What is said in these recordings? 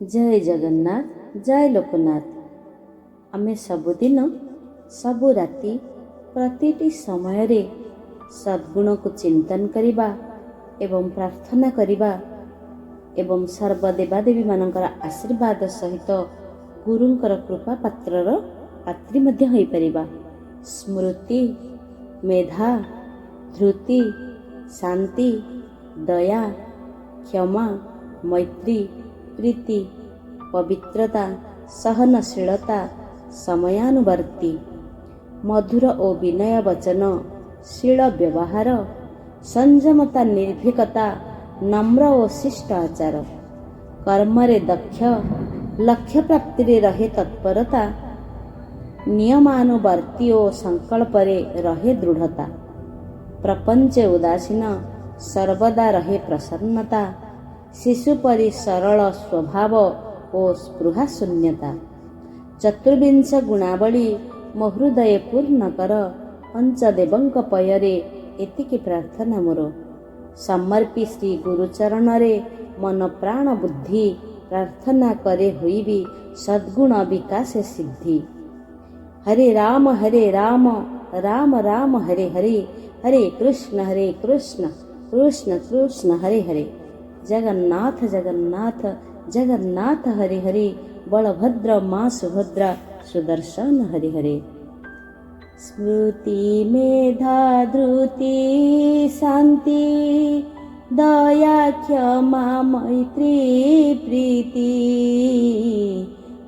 जय जगन्नाथ, जय लोकनाथ। आमे सबुदिन सबु राति प्रतिटी समय रे सद्गुण को चिंतन करिबा एवं प्रार्थना करिबा एवं सर्वदेवादेवी मानकर आशीर्वाद सहित गुरुंकर कृपा पात्रर पात्री मध्य होई परिबा। स्मृति, मेधा, धृति, शांति, दया, क्षमा, मैत्री, प्रीति, पवित्रता, सहनशीलता, समयानुवर्ती, मधुर और विनय वचन, शील व्यवहार, संयमता, निर्भीकता, नम्र और शिष्ट आचार, कर्मरे दक्ष, लक्ष्य प्राप्ति रे रहे तत्परता, नियमानुवर्ती और संकल्परे रहे दृढ़ता, प्रपंचे उदासीन, सर्वदा रहे प्रसन्नता, शिशु परि सरल स्वभाव और स्पृहा शून्यता। चतुर्विंश गुणावली मो हृदय पूर्ण कर, पंचदेवंक पयरे एतिकी प्रार्थना मोर। समर्पी श्री गुरुचरण रे मन प्राण बुद्धि, प्रार्थना करे होइबी सद्गुण विकास सिद्धि। हरे राम राम राम हरे हरे, हरे कृष्ण कृष्ण कृष्ण हरे हरे। जगन्नाथ जगन्नाथ जगन्नाथ हरे हरे, बलभद्र माँ सुभद्रा सुदर्शन हरे हरे। स्मृति, मेधा, धृति, शांति, दया, क्षमा, मैत्री, प्रीति,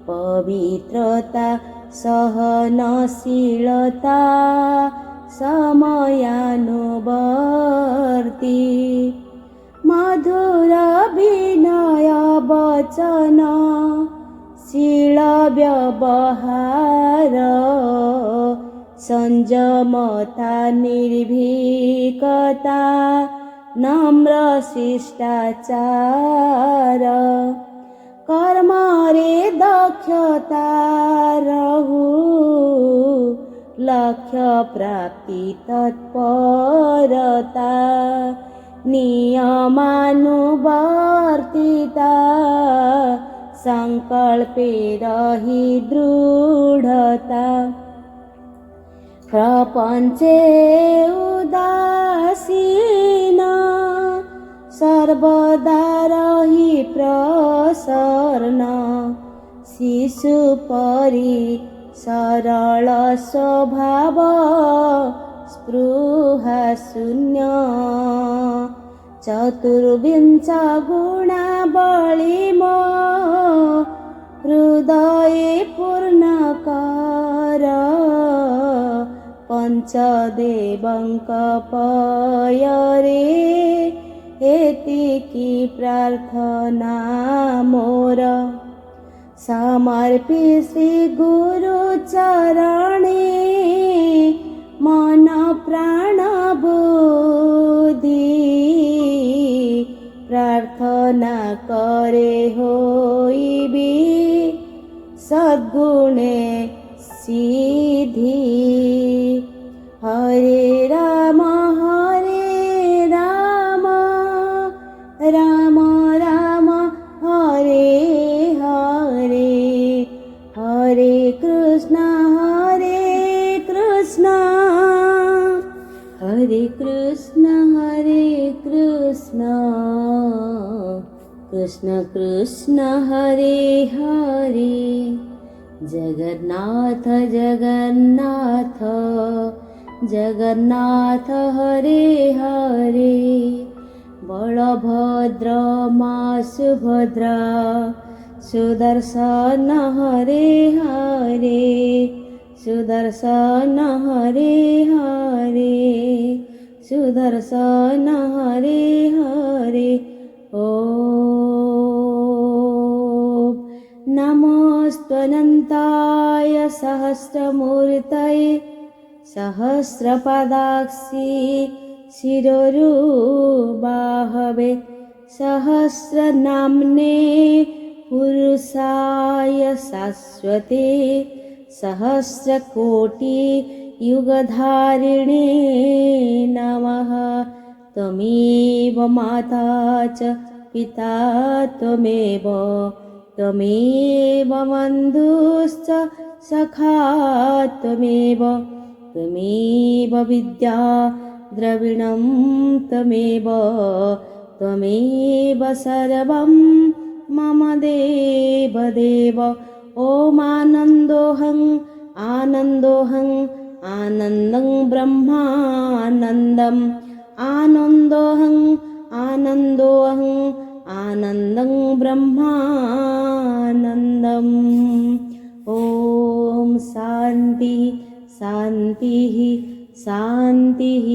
पवित्रता, सहनशीलता, समयानुवर्ती, मधुर विनय वचन, शील व्यवहार, संयमता, निर्भीकता, नम्र शिष्टाचार, कर्मरे दक्षता रहु, लक्ष्य प्राप्ति तत्परता, नियमानुवर्तिता, संकल्पे रहि दृढ़ता, प्रपंचे उदासीन, सर्वदा रहि प्रसन्न, शिशु परि सरल स्वभाव, स्पृहा शून्य। चतुर्विंश गुणावली मो हृदय पूर्ण कर, पंचदेवंक पयरे एतिकी प्रार्थना मोर। समर्पी श्री गुरु चरणे मन प्राण बुद्धि, प्रार्थना करे होइबी सद्गुणे सिद्धि। हरे राम राम राम हरे हरे, हरे कृष्ण हरे कृष्ण कृष्ण कृष्ण हरे हरे। जगन्नाथ जगन्नाथ जगन्नाथ हरे हरे, बलभद्र माँ सुभद्रा सुदर्शन हरे हरे, सुदर्शन हरे हरे, सुदर्शन हरे हरे। ओम नमोऽस्त्वनन्ताय सहस्रमूर्तये, सहस्रपादाक्षि शिरोरुबाहवे, सहस्रनाम्ने पुरुषाय शाश्वते, सहस्रकोटि युगधारिणे नमः। त्वमेव माता च पिता त्वमेव, त्वमेव बन्धुश्च सखा त्वमेव त्वमेव विद्या द्रविणं त्वमेव त्वमेव सर्वं मम देवदेव। ॐ आनन्दोऽहम् आनन्दोऽहम् आनन्दं ब्रह्मानन्दम् आनन्दोऽहम् आनन्दोऽहम् आनन्दं ब्रह्मानन्दम्। ॐ शान्तिः शान्तिः शान्तिः।